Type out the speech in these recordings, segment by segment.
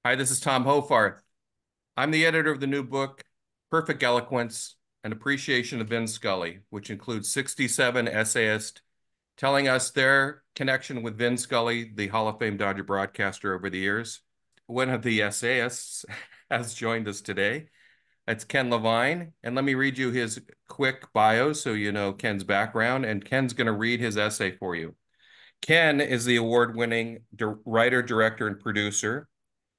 Hi, this is Tom Hoffarth. I'm the editor of the new book, Perfect Eloquence, An Appreciation of Vin Scully, which includes 67 essayists telling us their connection with Vin Scully, the Hall of Fame Dodger broadcaster over the years. One of the essayists has joined us today. That's Ken Levine. And let me read you his quick bio so you know Ken's background. And Ken's going to read his essay for you. Ken is the award-winning writer, director, and producer.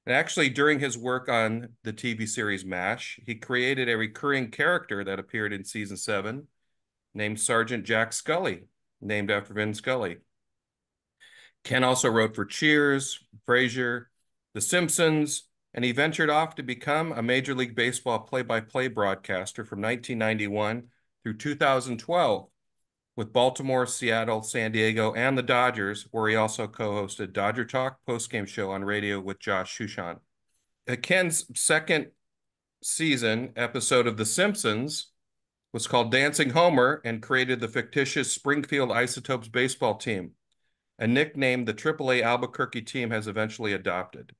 And actually, during his work on the TV series MASH, he created a recurring character that appeared in season 7 named Sergeant Jack Scully, named after Vin Scully. Ken also wrote for Cheers, Frasier, The Simpsons, and he ventured off to become a Major League Baseball play-by-play broadcaster from 1991 through 2012 with Baltimore, Seattle, San Diego, and the Dodgers, where he also co-hosted Dodger Talk postgame show on radio with Josh Shushan. Ken's second season episode of The Simpsons was called Dancing Homer and created the fictitious Springfield Isotopes baseball team, a nickname the AAA Albuquerque team has eventually adopted.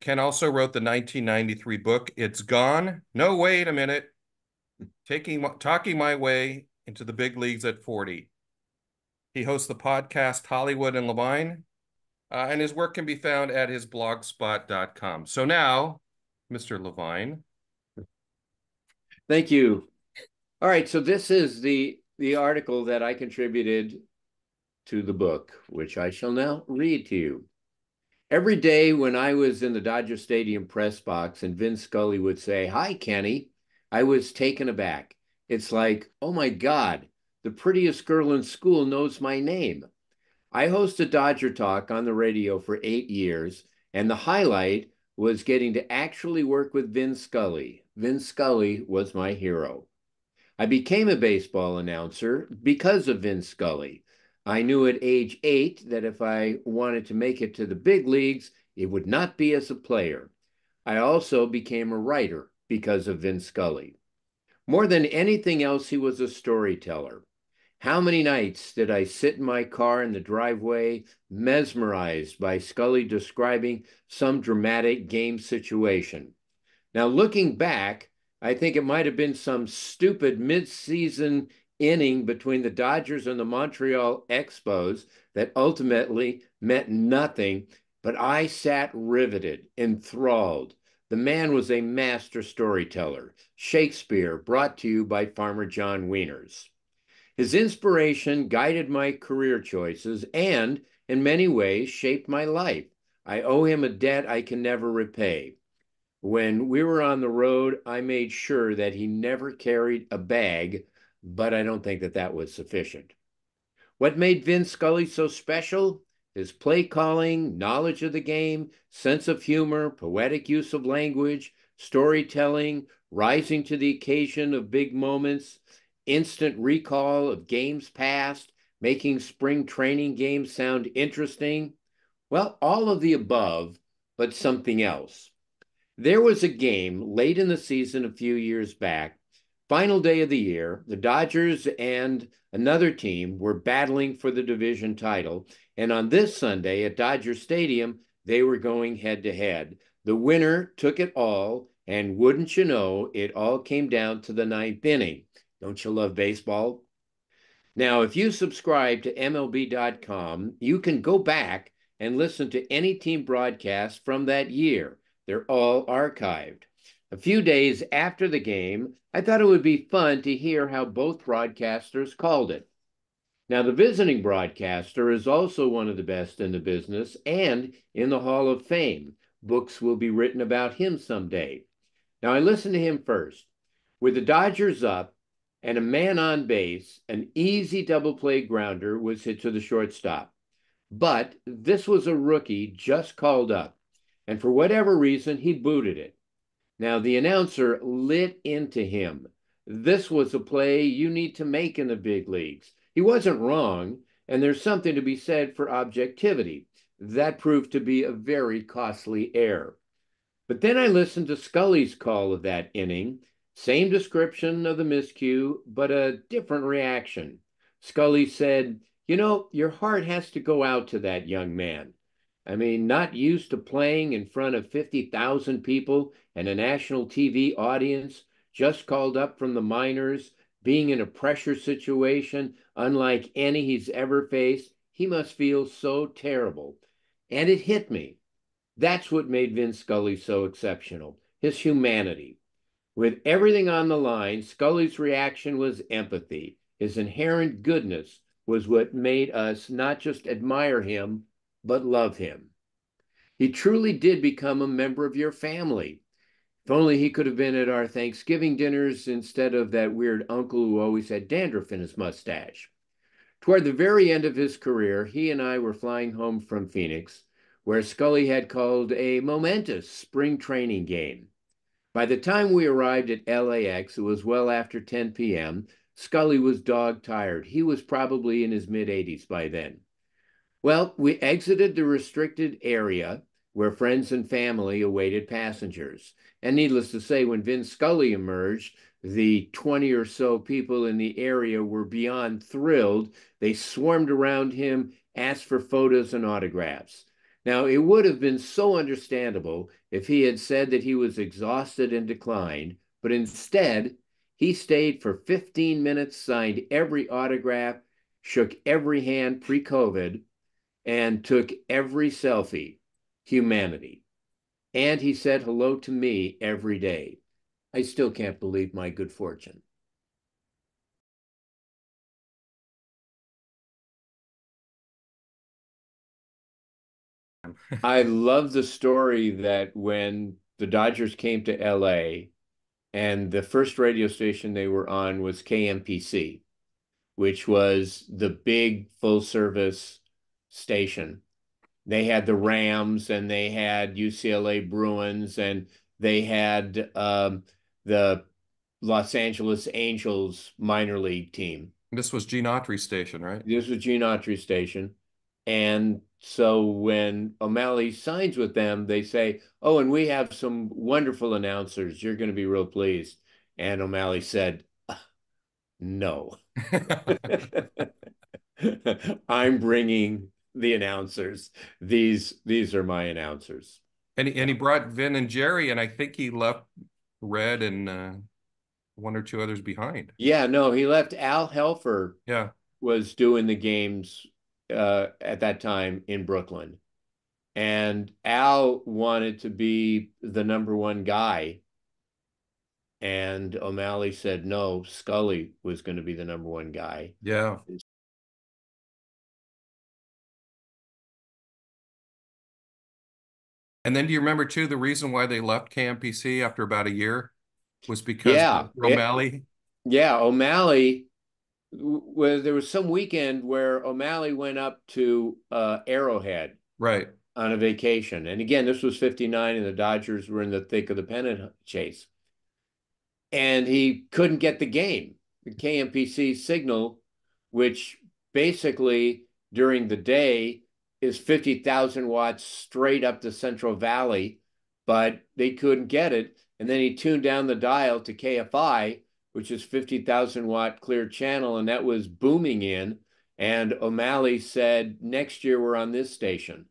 Ken also wrote the 1993 book, It's Gone. No, wait a minute. Talking My Way into the Big Leagues at 40. He hosts the podcast Hollywood and Levine, and his work can be found at his blogspot.com. So now, Mr. Levine. Thank you. All right, so this is the article that I contributed to the book, which I shall now read to you. Every day when I was in the Dodger Stadium press box and Vin Scully would say, "Hi, Kenny," I was taken aback. It's like, oh my God, the prettiest girl in school knows my name. I hosted Dodger Talk on the radio for 8 years, and the highlight was getting to actually work with Vin Scully. Vin Scully was my hero. I became a baseball announcer because of Vin Scully. I knew at age 8 that if I wanted to make it to the big leagues, it would not be as a player. I also became a writer because of Vin Scully. More than anything else, he was a storyteller. How many nights did I sit in my car in the driveway, mesmerized by Scully describing some dramatic game situation? Now, looking back, I think it might have been some stupid mid-season inning between the Dodgers and the Montreal Expos that ultimately meant nothing, but I sat riveted, enthralled. The man was a master storyteller, Shakespeare brought to you by Farmer John Wieners. His inspiration guided my career choices and, in many ways, shaped my life. I owe him a debt I can never repay. When we were on the road, I made sure that he never carried a bag, but I don't think that that was sufficient. What made Vin Scully so special? His play calling, knowledge of the game, sense of humor, poetic use of language, storytelling, rising to the occasion of big moments, instant recall of games past, making spring training games sound interesting. Well, all of the above, but something else. There was a game late in the season a few years back, final day of the year. The Dodgers and another team were battling for the division title. And on this Sunday at Dodger Stadium, they were going head to head. The winner took it all. And wouldn't you know, it all came down to the 9th inning. Don't you love baseball? Now, if you subscribe to MLB.com, you can go back and listen to any team broadcast from that year. They're all archived. A few days after the game, I thought it would be fun to hear how both broadcasters called it. Now, the visiting broadcaster is also one of the best in the business and in the Hall of Fame. Books will be written about him someday. Now, I listened to him first. With the Dodgers up and a man on base, an easy double play grounder was hit to the shortstop. But this was a rookie just called up, and for whatever reason, he booted it. Now, the announcer lit into him. This was a play you need to make in the big leagues. He wasn't wrong, and there's something to be said for objectivity. That proved to be a very costly error. But then I listened to Scully's call of that inning. Same description of the miscue, but a different reaction. Scully said, "You know, your heart has to go out to that young man." I mean, not used to playing in front of 50,000 people and a national TV audience, just called up from the minors, being in a pressure situation unlike any he's ever faced. He must feel so terrible. And it hit me. That's what made Vin Scully so exceptional, his humanity. With everything on the line, Scully's reaction was empathy. His inherent goodness was what made us not just admire him, but love him. He truly did become a member of your family. If only he could have been at our Thanksgiving dinners instead of that weird uncle who always had dandruff in his mustache. Toward the very end of his career, he and I were flying home from Phoenix, where Scully had called a momentous spring training game. By the time we arrived at LAX, it was well after 10 p.m. Scully was dog tired. He was probably in his mid 80s by then. Well, we exited the restricted area where friends and family awaited passengers. And needless to say, when Vin Scully emerged, the 20 or so people in the area were beyond thrilled. They swarmed around him, asked for photos and autographs. Now, it would have been so understandable if he had said that he was exhausted and declined, but instead, he stayed for 15 minutes, signed every autograph, shook every hand pre-COVID, and took every selfie. Humanity. And he said hello to me every day. I still can't believe my good fortune. I love the story that when the Dodgers came to LA and the first radio station they were on was KMPC, which was the big full service station. They had the Rams and they had UCLA Bruins and they had the Los Angeles Angels minor league team. This was Gene Autry's station, right? This was Gene Autry's station. And so when O'Malley signs with them, they say, oh, and we have some wonderful announcers. You're going to be real pleased. And O'Malley said, no. I'm bringing the announcers. These are my announcers. And he brought Vin and Jerry, and I think he left Red and one or two others behind. Yeah, no, he left. Al Helfer Yeah. was doing the games at that time in Brooklyn. And Al wanted to be the number one guy. And O'Malley said, no, Scully was going to be the number one guy. Yeah. And then do you remember too, the reason why they left KMPC after about a year was because Yeah. O'Malley? Yeah. O'Malley, there was some weekend where O'Malley went up to Arrowhead Right. on a vacation. And again, this was 59 and the Dodgers were in the thick of the pennant chase. And he couldn't get the game. The KMPC signal, which basically during the day is 50,000 watts straight up the Central Valley, but they couldn't get it. And then he tuned down the dial to KFI, which is 50,000 watt clear channel, and that was booming in. And O'Malley said, next year we're on this station.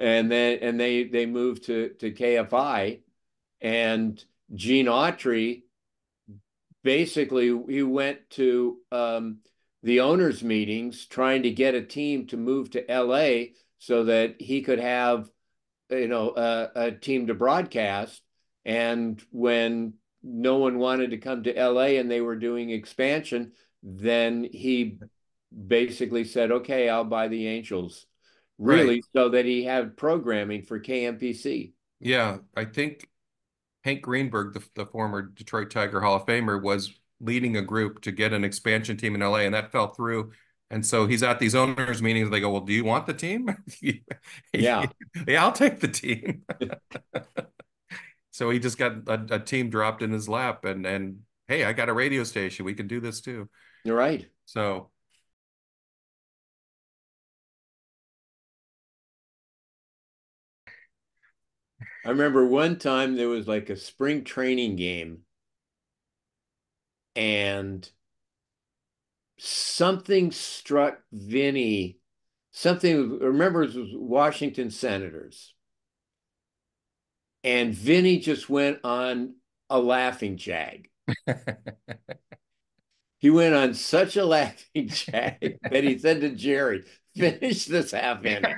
And then they moved to KFI, and Gene Autry basically he went to the owners' meetings trying to get a team to move to LA so that he could have a team to broadcast. And when no one wanted to come to LA and they were doing expansion, then he basically said, okay, I'll buy the Angels, really, Right. so that he had programming for KMPC. Yeah. I think Hank Greenberg, the former Detroit Tiger Hall of Famer, was leading a group to get an expansion team in LA, and that fell through. And so he's at these owners' meetings. They go, well, do you want the team? Yeah. Yeah, I'll take the team. So he just got a team dropped in his lap, and hey, I got a radio station. We can do this too. You're right. So I remember one time there was like a spring training game and something struck Vinny something, remember, it was Washington Senators. And Vinny just went on a laughing jag. He went on such a laughing jag that he said to Jerry, finish this half inning.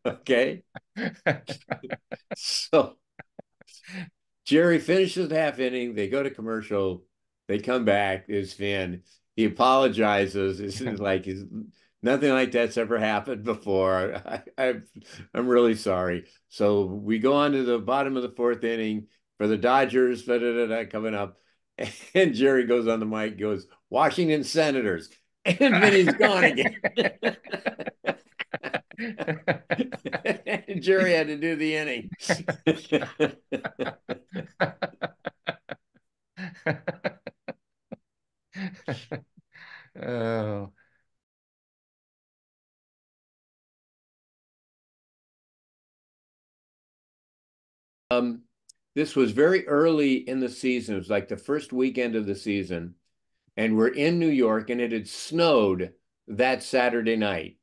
Okay. So Jerry finishes the half inning. They go to commercial. They come back. It's Vin. He apologizes. This is like nothing like that's ever happened before. I'm really sorry. So we go on to the bottom of the fourth inning for the Dodgers. Coming up, and Jerry goes on the mic. Goes Washington Senators, and Vinny's gone again. Jerry had to do the inning. Oh. This was very early in the season. It was like the first weekend of the season. And we're in New York, and it had snowed that Saturday night.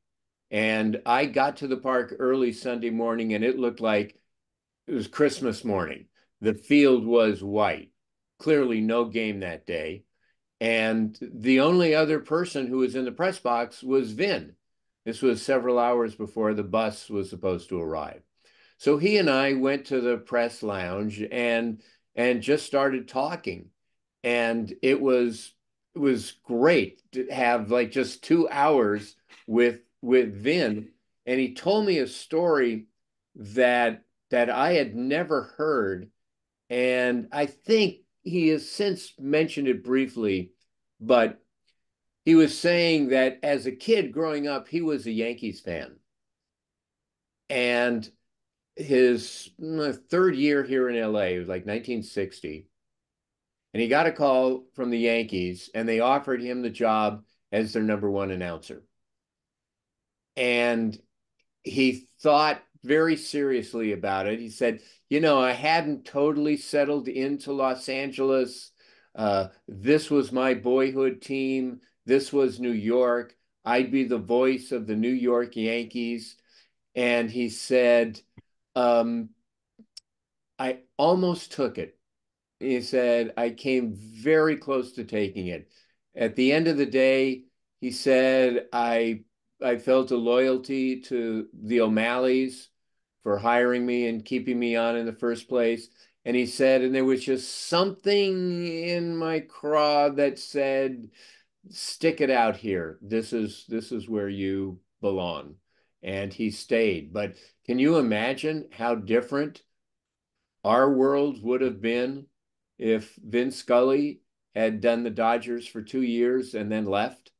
And I got to the park early Sunday morning, and it looked like it was Christmas morning. The field was white. Clearly no game that day. And the only other person who was in the press box was Vin. This was several hours before the bus was supposed to arrive. So he and I went to the press lounge and just started talking. And it was great to have like just 2 hours with Vin. And he told me a story that I had never heard. And I think he has since mentioned it briefly, but he was saying that as a kid growing up, he was a Yankees fan. And his third year here in LA, it was like 1960. And he got a call from the Yankees, and they offered him the job as their number one announcer. And he thought very seriously about it. He said, I hadn't totally settled into Los Angeles. This was my boyhood team. This was New York. I'd be the voice of the New York Yankees. And he said, I almost took it. He said, I came very close to taking it. At the end of the day, he said, I felt a loyalty to the O'Malleys for hiring me and keeping me on in the first place. And he said, and there was just something in my craw that said, stick it out here. This is where you belong. And he stayed. But can you imagine how different our world would have been if Vin Scully had done the Dodgers for 2 years and then left?